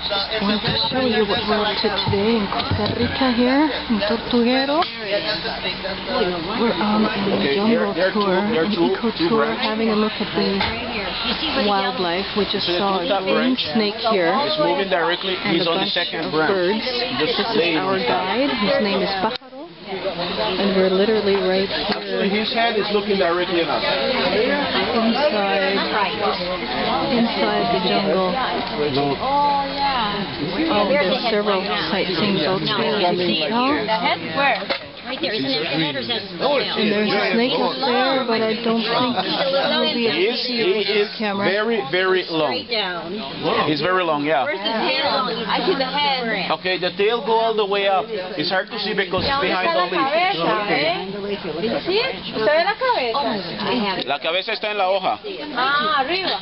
I want to show you what we're up to today in Costa Rica here, in Tortuguero. We're on a jungle tour, an eco tour, having a look at the wildlife. We just saw a green snake here and a bunch of birds. This is our guide. His name is Pájaro, and we're literally right here. Actually, his head is looking directly at us. Inside the jungle. Oh, there's several sightseeing boats here, as you can tell. Right there, isn't it? And there's a snake up there, but I don't think he'll be able to see it with this camera. Very long. He's very long, yeah. Where's the tail? I see the head. Okay, the tail go all the way up. It's hard to see because it's behind the leaf. Did you see it? ¿Se ve la cabeza? I have it. La cabeza está en la hoja. Ah, arriba.